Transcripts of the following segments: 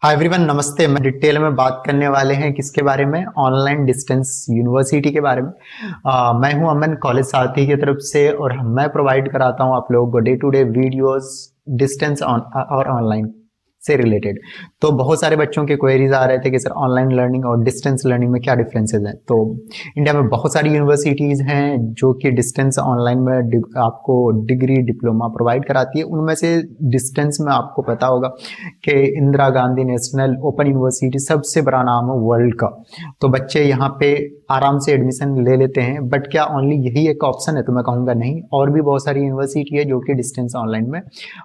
Hi everyone, नमस्ते। मैं detail में बात करने वाले हैं किसके बारे में? ऑनलाइन डिस्टेंस यूनिवर्सिटी के बारे में। मैं हूं अमन, कॉलेज साथी की तरफ से, और मैं प्रोवाइड कराता हूं आप लोगों को day to day videos distance और ऑनलाइन से रिलेटेड। तो बहुत सारे बच्चों के क्वेरीज आ रहे थे कि सर ऑनलाइन लर्निंग और डिस्टेंस लर्निंग में क्या डिफरेंसेस हैं। तो इंडिया में बहुत सारी यूनिवर्सिटीज़ हैं जो कि डिस्टेंस ऑनलाइन में आपको डिग्री डिप्लोमा प्रोवाइड कराती है। उनमें से डिस्टेंस में आपको पता होगा कि Indira Gandhi national open university सबसे बड़ा नाम है वर्ल्ड का। तो बच्चे यहाँ पे आराम से एडमिशन ले लेते हैं। बट क्या ओनली यही एक ऑप्शन है? तो मैं कहूँगा नहीं, और भी बहुत सारी यूनिवर्सिटी है जो कि डिस्टेंस ऑनलाइन में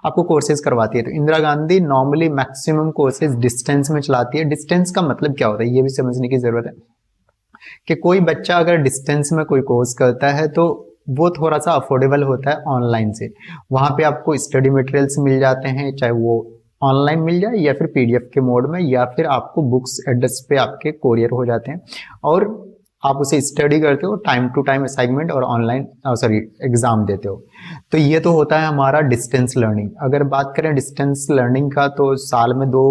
आपको कोर्सेज करवाती है। तो Indira Gandhi normally maximum courses distance में चलाती है। डिस्टेंस का मतलब क्या होता है ये भी समझने की जरूरत है कि कोई बच्चा अगर डिस्टेंस में कोई कोर्स करता है तो वो थोड़ा सा अफोर्डेबल होता है ऑनलाइन से। वहाँ पे आपको स्टडी मटेरियल्स मिल जाते हैं, चाहे वो ऑनलाइन मिल जाए या फिर पीडीएफ के मोड में, या फिर आपको बुक्स एड्रेस पे आपके कोरियर हो जाते हैं और आप उसे स्टडी करते हो, टाइम टू टाइम असाइनमेंट और ऑनलाइन एग्जाम देते हो। तो ये तो होता है हमारा डिस्टेंस लर्निंग। अगर बात करें डिस्टेंस लर्निंग का, तो साल में दो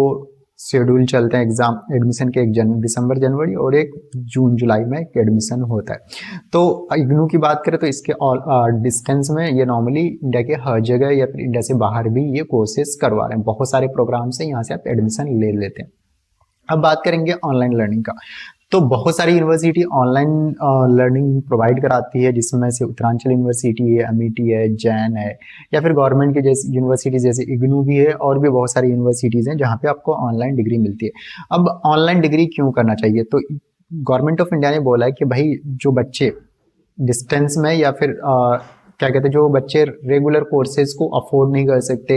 शेड्यूल चलते हैं एग्जाम एडमिशन के, एक दिसंबर जनवरी और एक जून जुलाई में एक एडमिशन होता है। तो इग्नू की बात करें तो इसके डिस्टेंस में ये नॉर्मली इंडिया के हर जगह या फिर इंडिया से बाहर भी ये कोर्सेज करवा रहे हैं। बहुत सारे प्रोग्राम से यहाँ से आप एडमिशन ले लेते हैं। अब बात करेंगे ऑनलाइन लर्निंग का। तो बहुत सारी यूनिवर्सिटी ऑनलाइन लर्निंग प्रोवाइड कराती है, जिसमें से उत्तरांचल यूनिवर्सिटी है, अमिटी है, जैन है, या फिर गवर्नमेंट की जैसी यूनिवर्सिटी जैसे इग्नू भी है, और भी बहुत सारी यूनिवर्सिटीज़ हैं जहाँ पे आपको ऑनलाइन डिग्री मिलती है। अब ऑनलाइन डिग्री क्यों करना चाहिए? तो गवर्नमेंट ऑफ इंडिया ने बोला है कि भाई जो बच्चे डिस्टेंस में या फिर क्या कहते हैं, जो बच्चे रेगुलर कोर्सेज को अफोर्ड नहीं कर सकते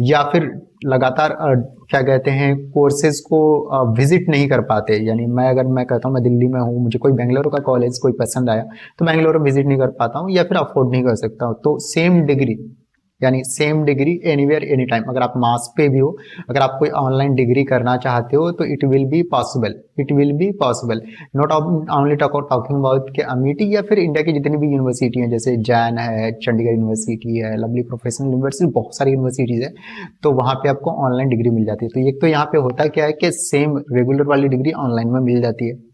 या फिर लगातार क्या कहते हैं कोर्सेज को विजिट नहीं कर पाते, यानी मैं कहता हूँ मैं दिल्ली में हूँ, मुझे कोई बेंगलुरु का कॉलेज कोई पसंद आया तो बेंगलुरु विजिट नहीं कर पाता हूँ या फिर अफोर्ड नहीं कर सकता हूँ, तो सेम डिग्री यानी same degree anywhere any time, अगर आप मास पे भी हो, अगर आप कोई ऑनलाइन डिग्री करना चाहते हो तो it will be possible, it will be possible. Not only talking about के अमिटी या फिर इंडिया की जितनी भी यूनिवर्सिटी हैं, जैसे जैन है, चंडीगढ़ यूनिवर्सिटी है, लवली प्रोफेशनल यूनिवर्सिटी, बहुत सारी यूनिवर्सिटीज़ है। तो वहाँ पे आपको ऑनलाइन डिग्री मिल जाती है। तो एक तो यहाँ पे होता क्या है कि सेम रेगुलर वाली डिग्री ऑनलाइन में मिल जाती है।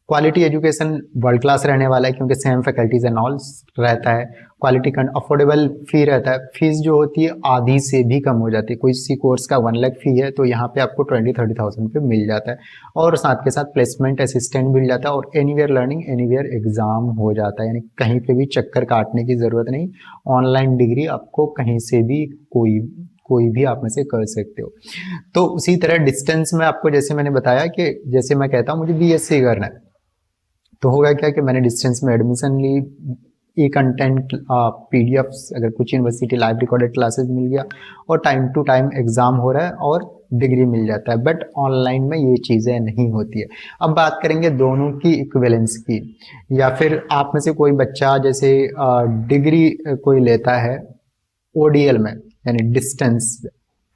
क्वालिटी एजुकेशन वर्ल्ड क्लास रहने वाला है क्योंकि सेम फैकल्टीज एंड ऑल रहता है। क्वालिटी का अफोर्डेबल फी रहता है। फीस जो होती है आधी से भी कम हो जाती है। कोई सी कोर्स का 1 लाख फी है तो यहाँ पे आपको 20-30,000 पे मिल जाता है, और साथ के साथ प्लेसमेंट असिस्टेंट मिल जाता है, और एनीवेयर लर्निंग एनीवेयर एग्जाम हो जाता है, यानी कहीं पे भी चक्कर काटने की जरूरत नहीं। ऑनलाइन डिग्री आपको कहीं से भी कोई भी आप में से कर सकते हो। तो उसी तरह डिस्टेंस में आपको, जैसे मैंने बताया कि जैसे मैं कहता हूँ मुझे बीएससी करना है, तो होगा क्या कि मैंने डिस्टेंस में एडमिशन ली, ई कंटेंट पीडीएफ, अगर कुछ यूनिवर्सिटी लाइव रिकॉर्डेड क्लासेस मिल गया, और टाइम टू टाइम एग्जाम हो रहा है और डिग्री मिल जाता है। बट ऑनलाइन में ये चीज़ें नहीं होती है। अब बात करेंगे दोनों की इक्विवेलेंस की, या फिर आप में से कोई बच्चा जैसे डिग्री कोई लेता है ओडीएल में, यानी डिस्टेंस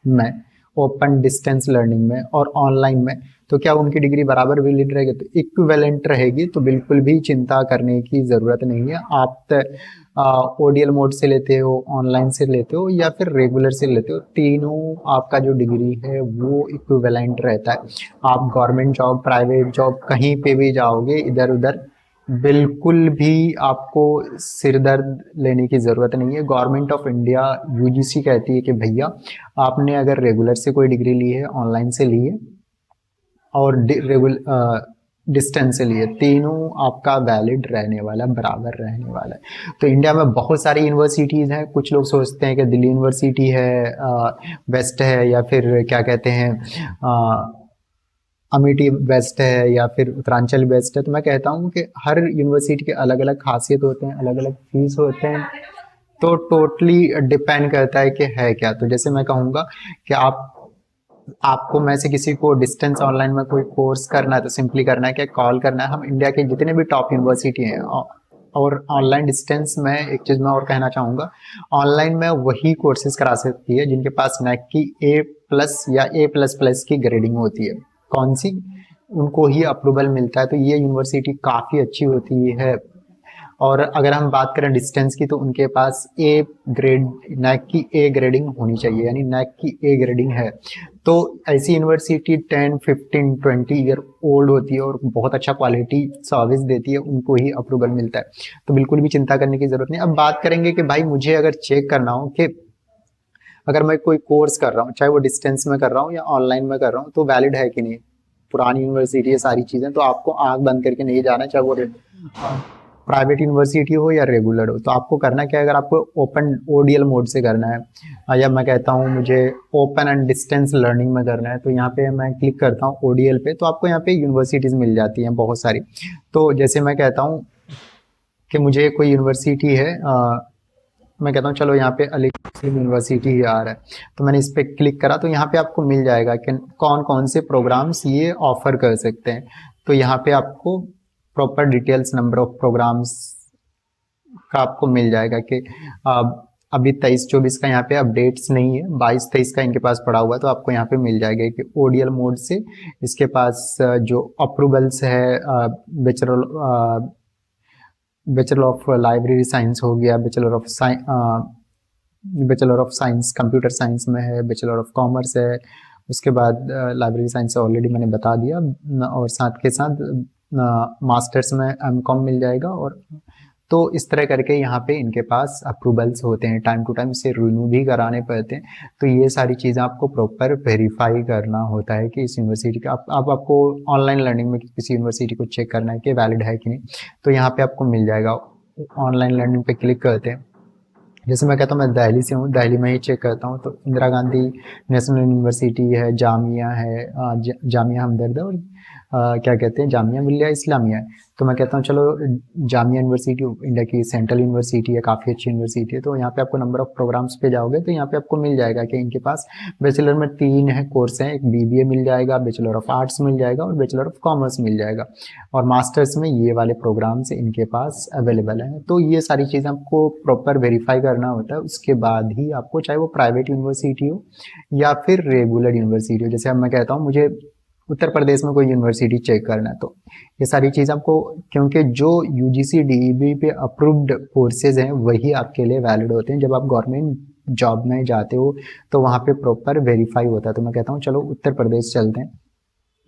में, ओपन डिस्टेंस लर्निंग में और ऑनलाइन में, तो क्या उनकी डिग्री बराबर वैलिड रहेगी? तो इक्विवेलेंट रहेगी, तो बिल्कुल भी चिंता करने की ज़रूरत नहीं है। आप ओडीएल मोड से लेते हो, ऑनलाइन से लेते हो या फिर रेगुलर से लेते हो, तीनों आपका जो डिग्री है वो इक्विवेलेंट रहता है। आप गवर्नमेंट जॉब, प्राइवेट जॉब, कहीं पे भी जाओगे इधर उधर, बिल्कुल भी आपको सिर दर्द लेने की ज़रूरत नहीं है। गवर्नमेंट ऑफ इंडिया यूजीसी कहती है कि भैया आपने अगर रेगुलर से कोई डिग्री ली है, ऑनलाइन से ली है और डिस्टेंस से लिए, तीनों आपका वैलिड रहने वाला, बराबर रहने वाला है। तो इंडिया में बहुत सारी यूनिवर्सिटीज़ हैं। कुछ लोग सोचते हैं कि दिल्ली यूनिवर्सिटी है बेस्ट है, या फिर क्या कहते हैं अमिटी बेस्ट है, या फिर उत्तरांचल बेस्ट है। तो मैं कहता हूँ कि हर यूनिवर्सिटी के अलग अलग खासियत होते हैं, अलग अलग फीस होते हैं, तो टोटली डिपेंड करता है कि है क्या। तो जैसे मैं कहूँगा कि आपको में से किसी को डिस्टेंस ऑनलाइन में कोई कोर्स करना है तो सिंपली करना है कि कॉल करना है। हम इंडिया के जितने भी टॉप यूनिवर्सिटी हैं, और ऑनलाइन डिस्टेंस में एक चीज़ मैं और कहना चाहूँगा, ऑनलाइन में वही कोर्सेज करा सकती है जिनके पास नैक की A+ या A++ की ग्रेडिंग होती है। कौन सी? उनको ही अप्रूवल मिलता है। तो ये यूनिवर्सिटी काफ़ी अच्छी होती है और अगर हम बात करें डिस्टेंस की तो उनके पास ए ग्रेड, नैक की ए ग्रेडिंग होनी चाहिए, यानी नैक की ए ग्रेडिंग है। तो ऐसी यूनिवर्सिटी 10, 15, 20 ईयर ओल्ड होती है और बहुत अच्छा क्वालिटी सर्विस देती है, उनको ही अप्रूवल मिलता है। तो बिल्कुल भी चिंता करने की जरूरत नहीं। अब बात करेंगे कि भाई मुझे अगर चेक करना हो कि अगर मैं कोई कोर्स कर रहा हूँ, चाहे वो डिस्टेंस में कर रहा हूँ या ऑनलाइन में कर रहा हूँ, तो वैलिड है कि नहीं, पुरानी यूनिवर्सिटी है सारी चीजें, तो आपको आंख बंद करके नहीं जाना, चाहे वो प्राइवेट यूनिवर्सिटी हो या रेगुलर हो। तो आपको करना क्या है, अगर आपको ओपन ओडीएल मोड से करना है, या मैं कहता हूँ मुझे ओपन एंड डिस्टेंस लर्निंग में करना है, तो यहाँ पे मैं क्लिक करता हूँ ओडीएल पे, तो आपको यहाँ पे यूनिवर्सिटीज मिल जाती हैं बहुत सारी। तो जैसे मैं कहता हूँ कि मुझे कोई यूनिवर्सिटी है, मैं कहता हूँ चलो यहाँ पे अली मुस्लिम यूनिवर्सिटी ही आ रहा है, तो मैंने इस पर क्लिक करा, तो यहाँ पे आपको मिल जाएगा कि कौन कौन से प्रोग्राम्स ये ऑफर कर सकते हैं। तो यहाँ पे आपको proper details, number of programs का आपको मिल जाएगा कि अभी 23-24 का यहाँ पे अपडेट्स नहीं है, 22-23 का इनके पास पड़ा हुआ है, तो आपको यहाँ पे मिल जाएगा कि ओडीएल मोड से इसके पास जो अप्रूवल्स है, बैचलर ऑफ लाइब्रेरी साइंस हो गया, bachelor of science computer science में है, बैचलर ऑफ कॉमर्स है, उसके बाद लाइब्रेरी साइंस ऑलरेडी मैंने बता दिया, और साथ के साथ मास्टर्स में एमकॉम मिल जाएगा। और तो इस तरह करके यहाँ पे इनके पास अप्रूवल्स होते हैं, टाइम टू टाइम इसे रिन्यू भी कराने पड़ते हैं। तो ये सारी चीज़ें आपको प्रॉपर वेरीफाई करना होता है कि इस यूनिवर्सिटी का आप आपको ऑनलाइन लर्निंग में किसी यूनिवर्सिटी को चेक करना है कि वैलिड है कि नहीं, तो यहाँ पे आपको मिल जाएगा। ऑनलाइन लर्निंग पे क्लिक करते हैं, जैसे मैं कहता हूँ मैं दिल्ली से हूँ, दिल्ली में ही चेक करता हूँ, तो इंदिरा गांधी नेशनल यूनिवर्सिटी है, जामिया है, जामिया हमदर्द है, और क्या कहते हैं जामिया मिलिया इस्लामिया है। तो मैं कहता हूँ चलो जामिया यूनिवर्सिटी इंडिया की सेंट्रल यूनिवर्सिटी है, काफ़ी अच्छी यूनिवर्सिटी है। तो यहाँ पे आपको नंबर ऑफ प्रोग्राम्स पे जाओगे तो यहाँ पे आपको मिल जाएगा कि इनके पास बैचलर में 3 है कोर्स हैं, एक बीबीए मिल जाएगा, बैचलर ऑफ आर्ट्स मिल जाएगा और बैचलर ऑफ कॉमर्स मिल जाएगा, और मास्टर्स में ये वाले प्रोग्राम्स इनके पास अवेलेबल हैं। तो ये सारी चीज़ें आपको प्रॉपर वेरीफाई करना होता है, उसके बाद ही आपको, चाहे वो प्राइवेट यूनिवर्सिटी हो या फिर रेगुलर यूनिवर्सिटी हो। जैसे अब मैं कहता हूँ मुझे उत्तर प्रदेश में कोई यूनिवर्सिटी चेक करना है, तो ये सारी चीज़ आपको, क्योंकि जो यूजीसी डीईबी पे अप्रूव्ड कोर्सेज हैं वही आपके लिए वैलिड होते हैं। जब आप गवर्नमेंट जॉब में जाते हो तो वहाँ पे प्रॉपर वेरीफाई होता है। तो मैं कहता हूँ चलो उत्तर प्रदेश चलते हैं,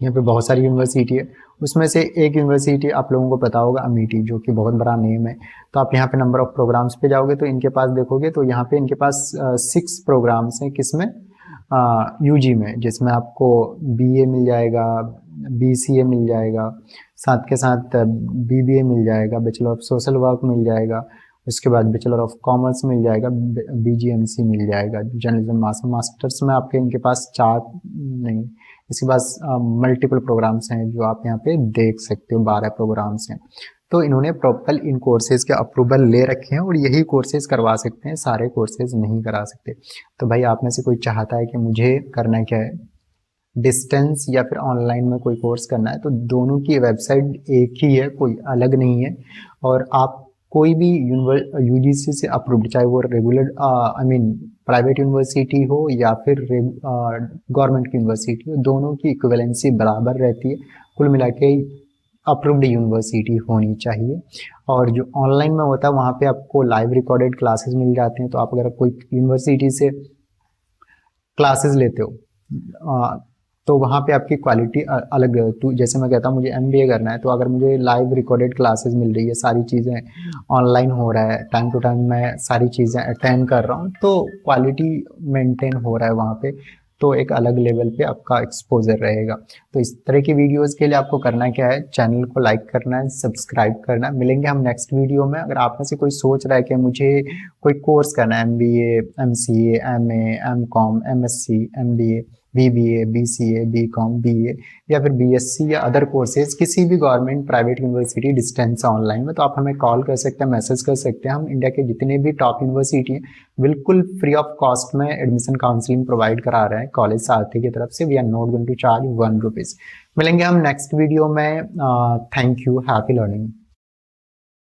यहाँ पे बहुत सारी यूनिवर्सिटी है, उसमें से एक यूनिवर्सिटी आप लोगों को पता होगा अमेठी, जो कि बहुत बड़ा नेम है। तो आप यहाँ पे नंबर ऑफ प्रोग्राम्स पे जाओगे तो इनके पास देखोगे तो यहाँ पे इनके पास 6 प्रोग्राम्स हैं, किसमें, यूजी में, जिसमें आपको बीए मिल जाएगा, बीसीए मिल जाएगा, साथ के साथ बीबीए मिल जाएगा, बैचलर ऑफ सोशल वर्क मिल जाएगा, उसके बाद बैचलर ऑफ कॉमर्स मिल जाएगा, बीजीएमसी मिल जाएगा, जर्नलिज्म मास्टर्स में आपके इनके पास 4 नहीं, इसके पास मल्टीपल प्रोग्राम्स हैं जो आप यहाँ पे देख सकते हो, 12 प्रोग्राम्स हैं। तो इन्होंने प्रॉपर इन कोर्सेज के अप्रूवल ले रखे हैं और यही कोर्सेज करवा सकते हैं, सारे कोर्सेज नहीं करा सकते। तो भाई आप में से कोई चाहता है कि मुझे करना क्या है, डिस्टेंस या फिर ऑनलाइन में कोई कोर्स करना है, तो दोनों की वेबसाइट एक ही है, कोई अलग नहीं है। और आप कोई भी यूजीसी से अप्रूव्ड, चाहे वो रेगुलर प्राइवेट यूनिवर्सिटी हो या फिर गवर्नमेंट की यूनिवर्सिटी हो, दोनों की इक्विवेलेंसी बराबर रहती है। कुल मिला के अप्रूव्ड यूनिवर्सिटी होनी चाहिए। और जो ऑनलाइन में होता है वहाँ पे आपको लाइव रिकॉर्डेड क्लासेस मिल जाते हैं। तो आप अगर कोई यूनिवर्सिटी से क्लासेस लेते हो तो वहाँ पे आपकी क्वालिटी अलग है। तो जैसे मैं कहता हूँ मुझे एमबीए करना है, तो अगर मुझे लाइव रिकॉर्डेड क्लासेस मिल रही है, सारी चीज़ें ऑनलाइन हो रहा है, टाइम टू टाइम मैं सारी चीज़ें अटेंड कर रहा हूँ, तो क्वालिटी मेंटेन हो रहा है वहाँ पे, तो एक अलग लेवल पे आपका एक्सपोजर रहेगा। तो इस तरह की वीडियोस के लिए आपको करना क्या है, चैनल को लाइक करना है, सब्सक्राइब करना है। मिलेंगे हम नेक्स्ट वीडियो में। अगर आप में से कोई सोच रहा है कि मुझे कोई कोर्स करना है, MBA, MCA, MA, MCom, MSc, MBA, BBA, BCA, BCom, BA या फिर बीएससी या अदर कोर्सेज किसी भी government private university distance online में, तो आप हमें कॉल कर सकते हैं, मैसेज कर सकते हैं। हम इंडिया के जितने भी टॉप यूनिवर्सिटी हैं बिल्कुल फ्री ऑफ कॉस्ट में एडमिशन काउंसलिंग प्रोवाइड करा रहे हैं कॉलेज सारथी की तरफ से। We are not going to charge 1 rupees. मिलेंगे हम नेक्स्ट वीडियो में। Thank you, happy learning.